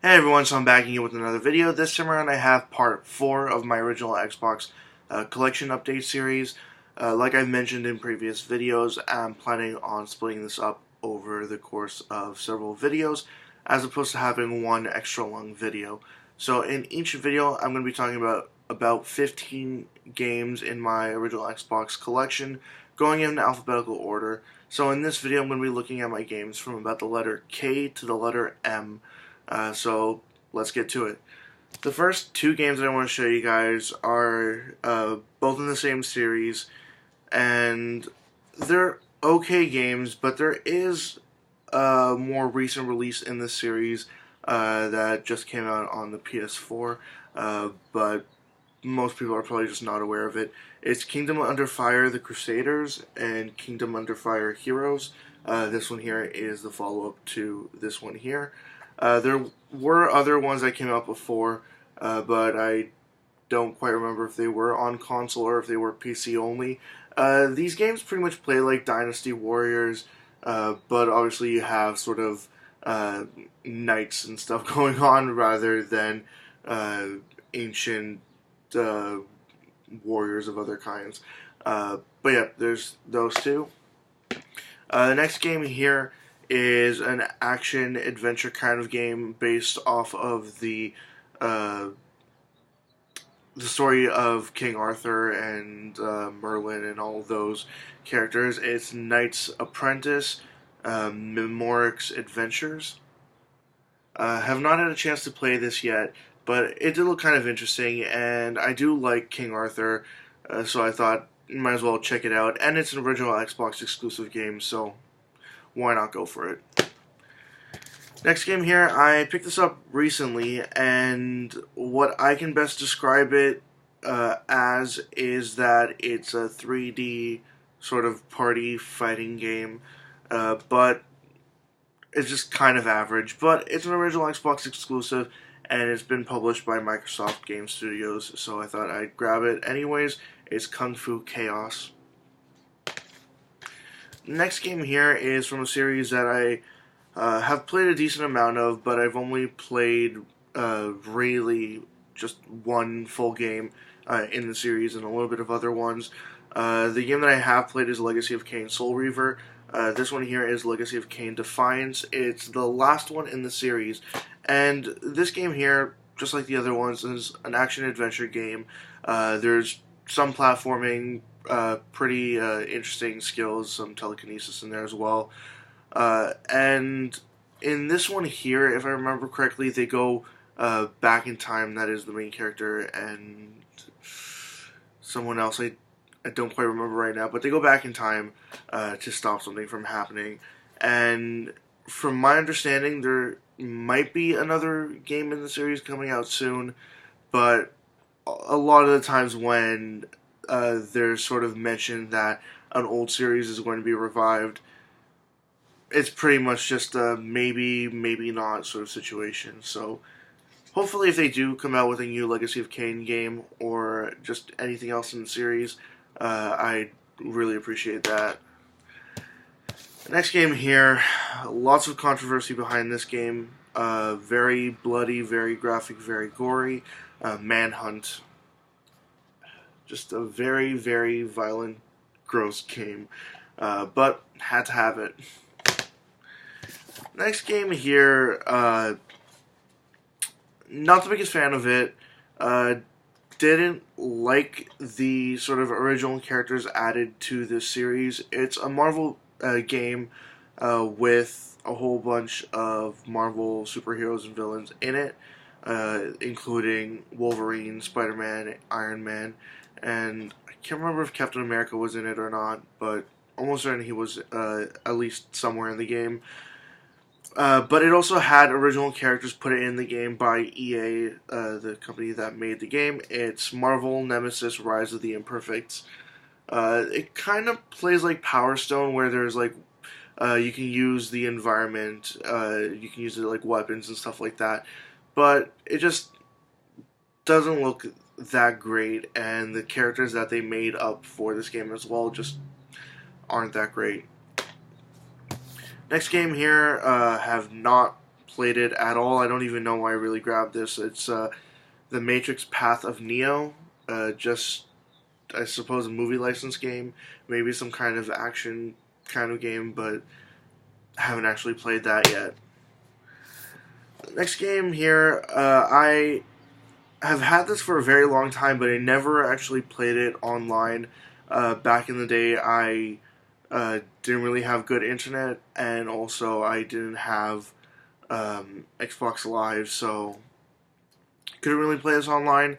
Hey everyone, so I'm back again with another video. This time around I have part 4 of my original Xbox collection update series. Like I've mentioned in previous videos, I'm planning on splitting this up over the course of several videos as opposed to having one extra long video. So in each video I'm going to be talking about 15 games in my original Xbox collection going in alphabetical order. So in this video I'm going to be looking at my games from about the letter K to the letter M. So let's get to it. The first two games that I want to show you guys are both in the same series, and they're okay games, but there is a more recent release in this series that just came out on the PS4, but most people are probably just not aware of it. It's Kingdom Under Fire: The Crusaders and Kingdom Under Fire: Heroes. This one here is the follow-up to this one here. There were other ones that came out before, but I don't quite remember if they were on console or if they were PC only. These games pretty much play like Dynasty Warriors, but obviously you have sort of knights and stuff going on rather than ancient warriors of other kinds. But yeah, there's those two. The next game here is an action adventure kind of game based off of the story of King Arthur and Merlin and all of those characters. It's Knight's Apprentice, Memoryx Adventures. Have not had a chance to play this yet, but it did look kind of interesting, and I do like King Arthur, so I thought might as well check it out. And it's an original Xbox exclusive game, so why not go for it? Next game here, I picked this up recently, and what I can best describe it as is that it's a 3D sort of party fighting game, but it's just kind of average. But it's an original Xbox exclusive, and it's been published by Microsoft Game Studios, so I thought I'd grab it anyways. It's Kung Fu Chaos. Next game here is from a series that I have played a decent amount of, but I've only played really just one full game in the series and a little bit of other ones. The game that I have played is Legacy of Kain Soul Reaver. This one here is Legacy of Kain Defiance. It's the last one in the series, and this game here, just like the other ones, is an action-adventure game. There's some platforming, pretty interesting skills, some telekinesis in there as well. And in this one here, if I remember correctly, they go back in time. That is the main character and someone else. I don't quite remember right now, but they go back in time to stop something from happening. And from my understanding, there might be another game in the series coming out soon, but a lot of the times when there's sort of mentioned that an old series is going to be revived, it's pretty much just a maybe, maybe not sort of situation. So hopefully if they do come out with a new Legacy of Kain game or just anything else in the series, I'd really appreciate that. The next game here, lots of controversy behind this game. Very bloody, very graphic, very gory. Manhunt. Just a very, very violent, gross game. But had to have it. Next game here, not the biggest fan of it. Didn't like the sort of original characters added to this series. It's a Marvel game with a whole bunch of Marvel superheroes and villains in it, including Wolverine, Spider-Man, Iron Man, and I can't remember if Captain America was in it or not, but almost certain he was at least somewhere in the game. But it also had original characters put in the game by EA, the company that made the game. It's Marvel Nemesis Rise of the Imperfects. It kind of plays like Power Stone, where there's like you can use the environment, you can use it like weapons and stuff like that, but it just doesn't look that great, and the characters that they made up for this game as well just aren't that great. Next game here, have not played it at all. I don't even know why I really grabbed this. It's The Matrix Path of Neo. Just, I suppose, a movie license game. Maybe some kind of action kind of game, but I haven't actually played that yet. Next game here, I have had this for a very long time, but I never actually played it online. Back in the day, I didn't really have good internet, and also I didn't have Xbox Live, so couldn't really play this online.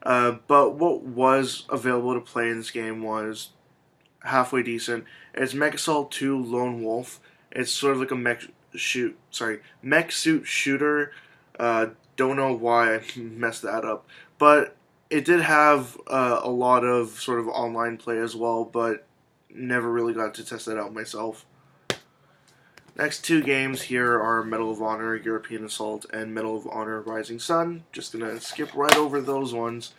But what was available to play in this game was halfway decent. It's Mech Assault 2 Lone Wolf. It's sort of like a mech suit shooter. Don't know why I messed that up, but it did have a lot of sort of online play as well, but never really got to test that out myself. Next two games here are Medal of Honor European Assault and Medal of Honor Rising Sun. Just gonna skip right over those ones.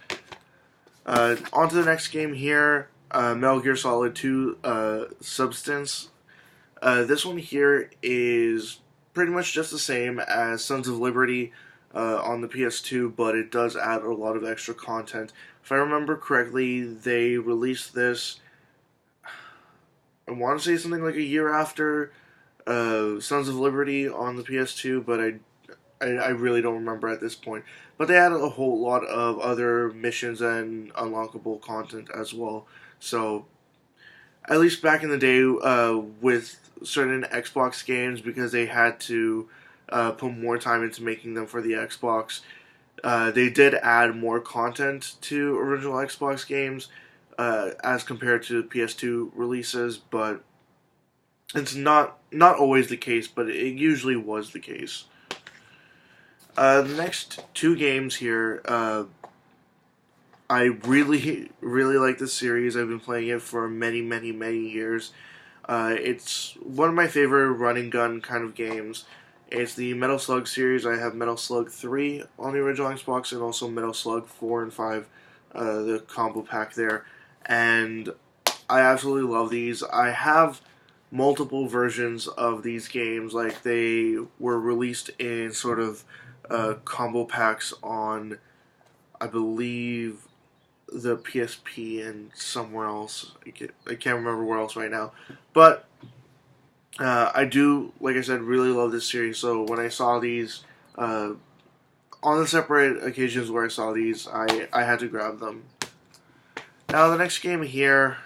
On to the next game here, Metal Gear Solid 2 Substance. This one here is pretty much just the same as Sons of Liberty on the PS2, but it does add a lot of extra content. If I remember correctly, they released this, I want to say something like a year after Sons of Liberty on the PS2, but I really don't remember at this point. But they added a whole lot of other missions and unlockable content as well. So, at least back in the day, with certain Xbox games, because they had to put more time into making them for the Xbox, they did add more content to original Xbox games as compared to PS2 releases, but it's not always the case, but it usually was the case. The next two games here, I really like this series. I've been playing it for many years. It's one of my favorite run and gun kind of games. It's the Metal Slug series. I have Metal Slug 3 on the original Xbox, and also Metal Slug 4 and 5, the combo pack there. And I absolutely love these. I have multiple versions of these games. Like, they were released in sort of combo packs on, I believe, the PSP and somewhere else. I can't remember where else right now. But I do, like I said, really love this series. So when I saw these, on the separate occasions where I saw these, I had to grab them. Now the next game here,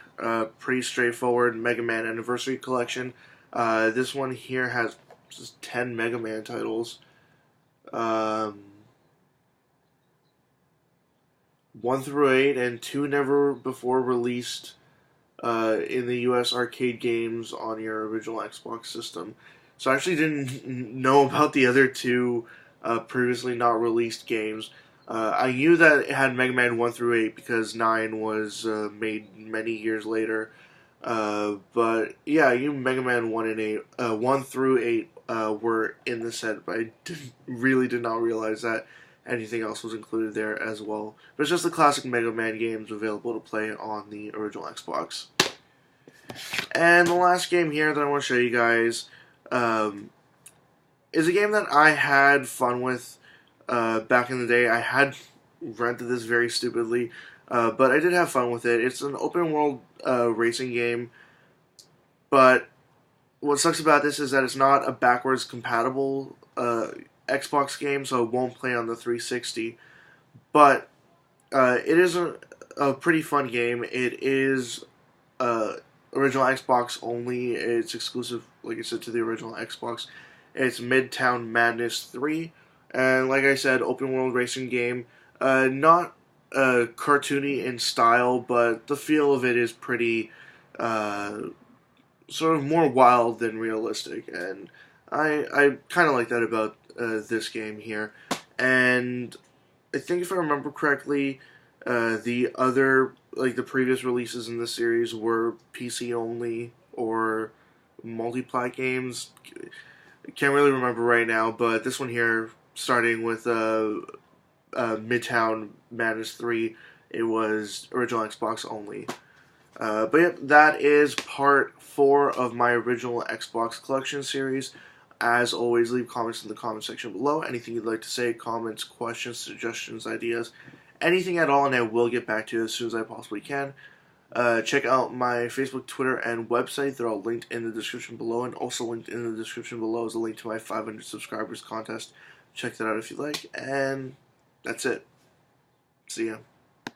pretty straightforward, Megaman Anniversary Collection. This one here has just 10 Megaman titles. 1 through 8, and 2 never before released in the US arcade games on your original Xbox system. So I actually didn't know about the other two previously not released games. I knew that it had Mega Man 1 through 8 because 9 was made many years later. But yeah, I knew Mega Man 1 and 8, 1 through 8 were in the set, but I really did not realize that anything else was included there as well. But it's just the classic Mega Man games available to play on the original Xbox. And the last game here that I want to show you guys is a game that I had fun with back in the day. I had rented this very stupidly, but I did have fun with it. It's an open world racing game, but what sucks about this is that it's not a backwards compatible Xbox game, so it won't play on the 360. But it is a pretty fun game. It is original Xbox only. It's exclusive, like I said, to the original Xbox. It's Midtown Madness 3. And like I said, open world racing game. Not cartoony in style, but the feel of it is pretty sort of more wild than realistic. And I kind of like that about this game here. And I think if I remember correctly, the other, like the previous releases in this series were PC only or multiply games. I can't really remember right now, but this one here, starting with Midtown Madness 3, it was original Xbox only. But yeah, that is part 4 of my original Xbox collection series. As always, leave comments in the comment section below. Anything you'd like to say, comments, questions, suggestions, ideas, anything at all, and I will get back to you as soon as I possibly can. Check out my Facebook, Twitter, and website. They're all linked in the description below, and also linked in the description below is a link to my 500 subscribers contest. Check that out if you like, and that's it. See ya.